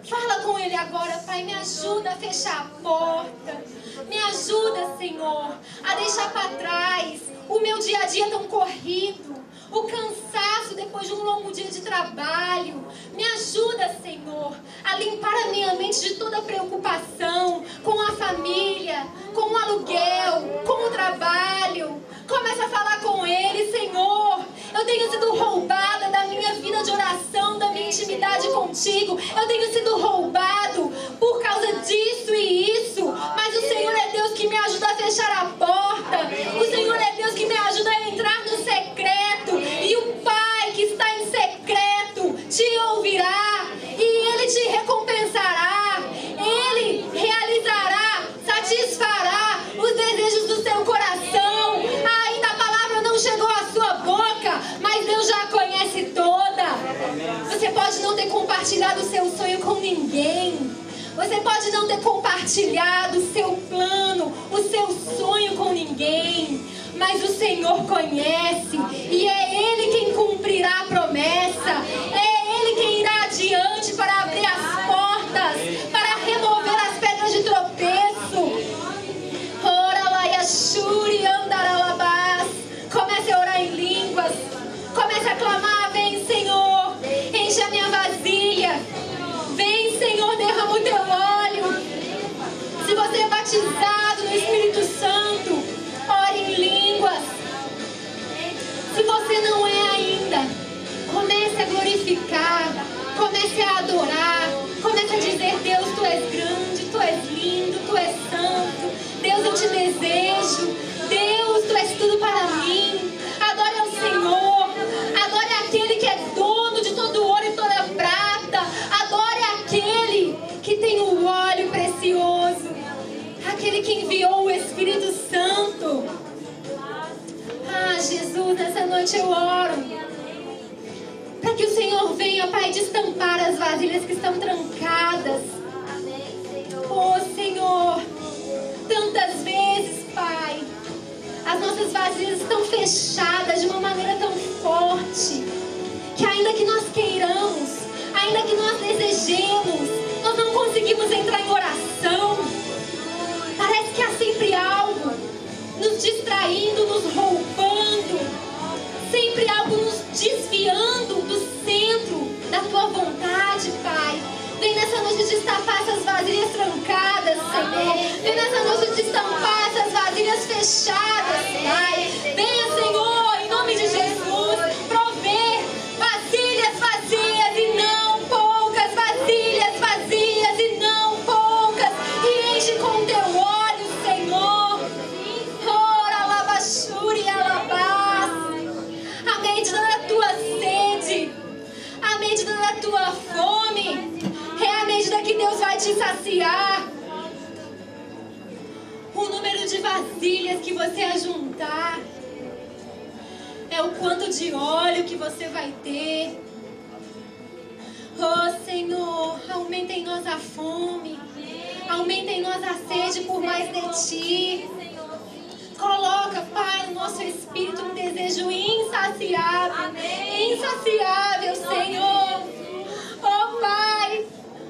Fala com Ele agora. Pai, me ajuda a fechar a porta. Me ajuda, Senhor, a deixar para trás o meu dia a dia tão corrido, o cansaço depois de um longo dia de trabalho. Me ajuda, Senhor, a limpar a minha mente de toda preocupação com a família, com o aluguel, com o trabalho. Começa a falar com Ele. Senhor, eu tenho sido roubada da minha vida de oração, da minha intimidade contigo. Eu tenho sido roubado por causa disso e isso. Mas o Senhor é Deus que me ajuda a fechar a porta. O Senhor é Deus que me ajuda a entrar no secreto. E o Pai que está em secreto te ouvirá. E Ele te recompensará. Ele realizará, satisfará os desejos do seu coração. Ainda a palavra não chegou à sua boca, mas Deus já a conhece toda. Você pode não ter compartilhado o seu sonho com ninguém. Você pode não ter compartilhado o seu plano, o seu sonho com ninguém. Mas o Senhor conhece. E é Ele quem cumprirá a promessa. É Ele quem irá adiante para abrir as portas, para remover as pedras de tropeço. Comece a orar em línguas. Comece a clamar. Vem, Senhor, enche a minha vasilha. Vem, Senhor, derrama o teu óleo. Se você é batizado no Espírito Santo, ore em línguas. Se você não é ainda, comece a glorificar, comece a adorar, comece a dizer: Deus, Tu és grande, Tu és lindo, Tu és santo. Deus, eu te desejo. Deus, Tu és tudo para mim. Adore ao Senhor. Adore aquele que é dono de todo ouro e toda prata. Adore aquele que tem o óleo precioso, aquele que enviou o Espírito Santo. Ah, Jesus, nessa noite eu oro para que o Senhor venha, Pai, destampar as vasilhas que estão trancadas. Oh, Senhor, Tantas vezes, Pai, as nossas vasilhas estão fechadas de uma maneira tão forte, que ainda que nós queiramos, ainda que nós desejemos, nós não conseguimos entrar em oração. Parece que há sempre algo nos distraindo, nos roubando, sempre algo nos desviando do centro da Tua vontade, Pai. Vem nessa noite destapar essas vasilhas trancadas, Senhor. Vem nessa noite destampar essas vasilhas fechadas, Pai. Venha, Senhor, em nome de Jesus, prover vasilhas vazias e não poucas, vasilhas vazias e não poucas, e enche com Teu óleo, Senhor. Ora, labachuri, alabás. A medida da Tua sede, a medida da Tua fome, é a medida que Deus vai te saciar. O número de vasilhas que você ajuntar é o quanto de óleo que você vai ter. Oh, Senhor, aumenta em nós a fome, aumenta em nós a sede por mais de Ti. Coloca, Pai, no nosso espírito um desejo insaciável, insaciável, Senhor. Oh, Pai,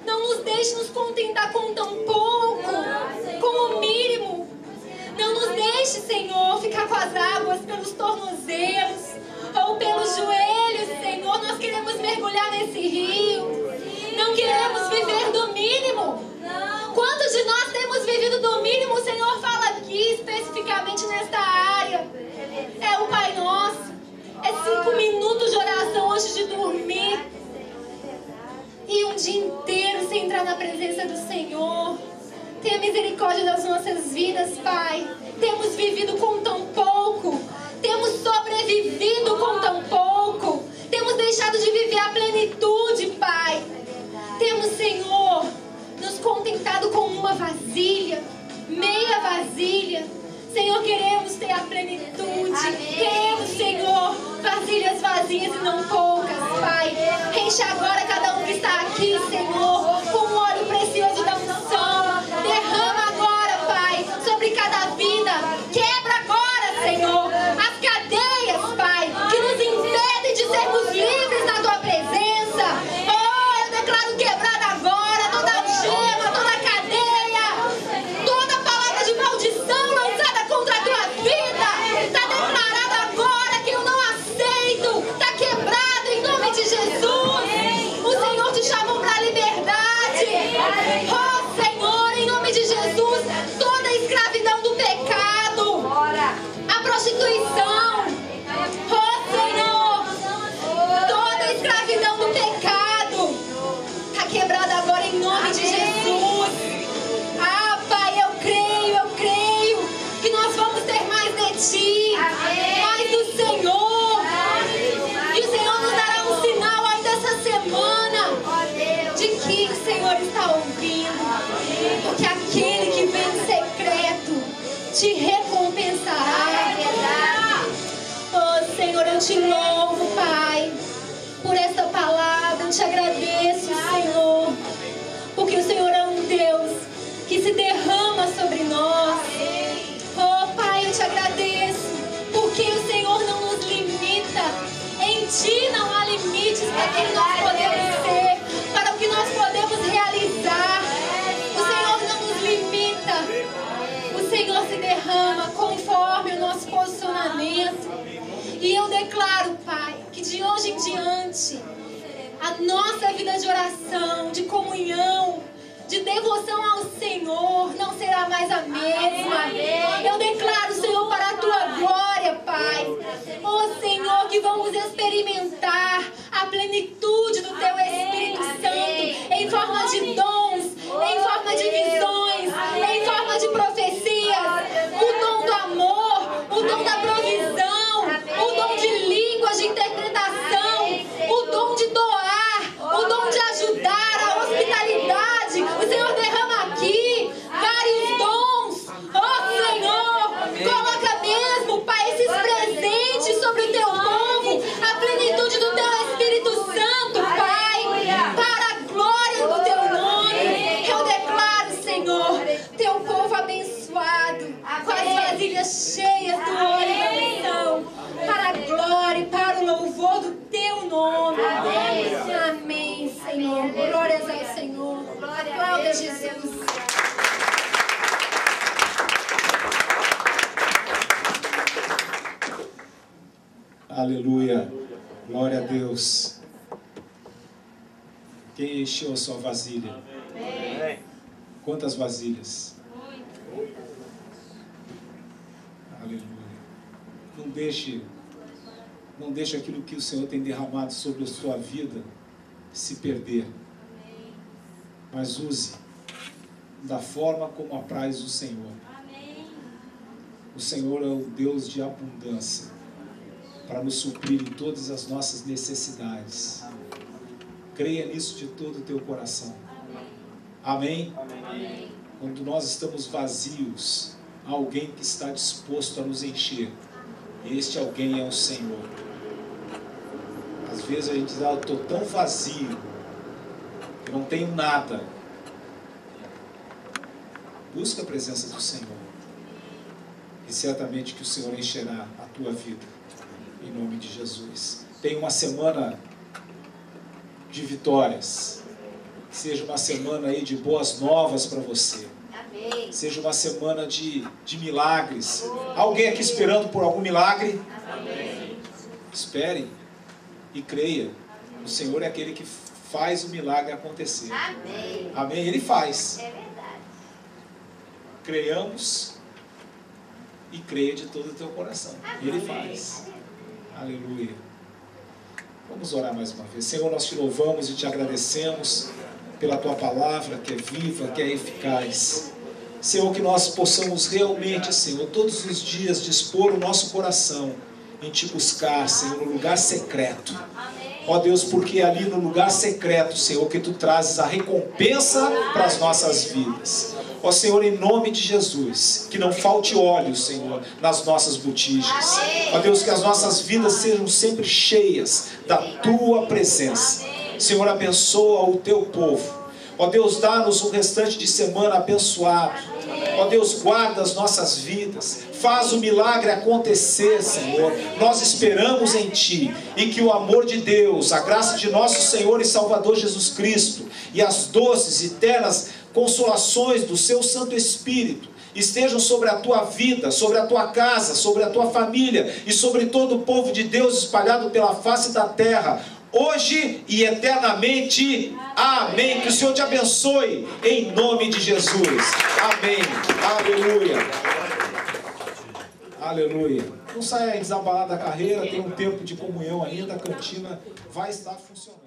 não nos deixe nos contentar com tão pouco, com o mínimo. Não nos deixe, Senhor, ficar com as águas pelos tornozelos ou pelos joelhos, Senhor. Nós queremos mergulhar nesse rio. Não queremos viver do mínimo. Quantos de nós temos vivido do mínimo? O Senhor fala aqui especificamente nesta área. É o Pai Nosso. É 5 minutos de oração antes de dormir. E um dia inteiro sem entrar na presença do Senhor. Tenha misericórdia das nossas vidas, Pai. Temos vivido com tão pouco. Temos sobrevivido com tão pouco. Temos deixado de viver a plenitude, Pai. Temos, Senhor, nos contentado com uma vasilha, meia vasilha. Senhor, queremos ter a plenitude. Queremos, Senhor, vasilhas vazias e não poucas, Pai. Enche agora cada um que está aqui, Senhor, com o óleo precioso da unção. Derrama agora, Pai, sobre cada vida. Quebra agora, Senhor, as cadeias, Pai, que nos impedem de sermos livres na Tua presença. Oh, eu declaro quebrada agora toda algema, toda cadeia, toda palavra de maldição lançada contra a Tua vida. Está declarado agora que eu não aceito. Está quebrado em nome de Jesus. O Senhor te chamou para a liberdade. Oh, Senhor, em nome de Jesus, toda a escravidão do pecado, a prostituição, oh, Senhor, toda a escravidão do pecado está quebrada agora em nome de Jesus. Ah, Pai, eu creio que nós vamos ter mais de Ti, mais do Senhor. E o Senhor nos dará um sinal ainda essa semana de que o Senhor está ouvindo, porque aquele que vem em secreto te recompensará. Oh, Senhor, eu te louvo, Pai, por essa palavra. Eu te agradeço, Senhor, porque o Senhor é um Deus que se derrama sobre nós. Oh, Pai, eu te agradeço, porque o Senhor não nos limita. Em Ti não há limites para quem nós podemos ser, para o que nós podemos realizar. O Senhor não nos limita. O Senhor se derrama conforme o nosso posicionamento. E eu declaro, Pai, que de hoje em diante, a nossa vida de oração, de comunhão, de devoção ao Senhor não será mais a mesma. Eu declaro, Senhor, para a Tua glória, Pai. Oh, Senhor, que vamos experimentar a plenitude do Teu Espírito Santo em forma de dons, em forma de visões, em forma de profecias, o dom do amor, o dom da provisão, o dom de línguas, de interpretação, o dom de doar, o dom de ajudar, a hospitalidade. O Senhor derrama aqui vários dons. Oh, Senhor, coloca mesmo, Pai, esses presentes sobre o Teu povo, a plenitude do Teu Senhor. Glórias ao Senhor. Glória a Jesus. Aleluia. Glória a Deus. Quem encheu a sua vasilha? Amém. Quantas vasilhas? Aleluia. Não deixe aquilo que o Senhor tem derramado sobre a sua vida se perder. Mas use da forma como apraz o Senhor. O Senhor é o Deus de abundância para nos suprir em todas as nossas necessidades. Creia nisso de todo o teu coração. Amém? Amém. Quando nós estamos vazios, há alguém que está disposto a nos encher. Este alguém é o Senhor. Às vezes a gente diz, eu estou tão vazio, que não tenho nada. Busca a presença do Senhor. E certamente que o Senhor encherá a tua vida. Em nome de Jesus. Tenha uma semana de vitórias. Seja uma semana aí de boas novas para você. Amém. Seja uma semana de milagres. Alguém aqui esperando por algum milagre? Amém. Espere e creia. O Senhor é aquele que faz o milagre acontecer. Amém. Amém? Ele faz. É verdade. Creiamos e creia de todo o teu coração. Ele Amém. faz. Aleluia. Vamos orar mais uma vez. Senhor, nós te louvamos e te agradecemos pela tua palavra que é viva, que é eficaz. Senhor, que nós possamos realmente, Senhor, todos os dias dispor o nosso coração em te buscar, Senhor, no lugar secreto. Ó Deus, porque é ali no lugar secreto, Senhor, que tu trazes a recompensa para as nossas vidas. Ó Senhor, em nome de Jesus, que não falte óleo, Senhor, nas nossas botijas. Ó Deus, que as nossas vidas sejam sempre cheias da tua presença. Senhor, abençoa o teu povo. Ó Deus, dá-nos um restante de semana abençoado. Ó Deus, guarda as nossas vidas. Faz o milagre acontecer, Senhor. Nós esperamos em Ti. E que o amor de Deus, a graça de nosso Senhor e Salvador Jesus Cristo e as doces e eternas consolações do Seu Santo Espírito estejam sobre a tua vida, sobre a tua casa, sobre a tua família e sobre todo o povo de Deus espalhado pela face da terra, hoje e eternamente. Amém. Que o Senhor te abençoe em nome de Jesus. Amém. Aleluia. Aleluia. Não saia desabalado da carreira, tem um tempo de comunhão ainda, a cantina vai estar funcionando.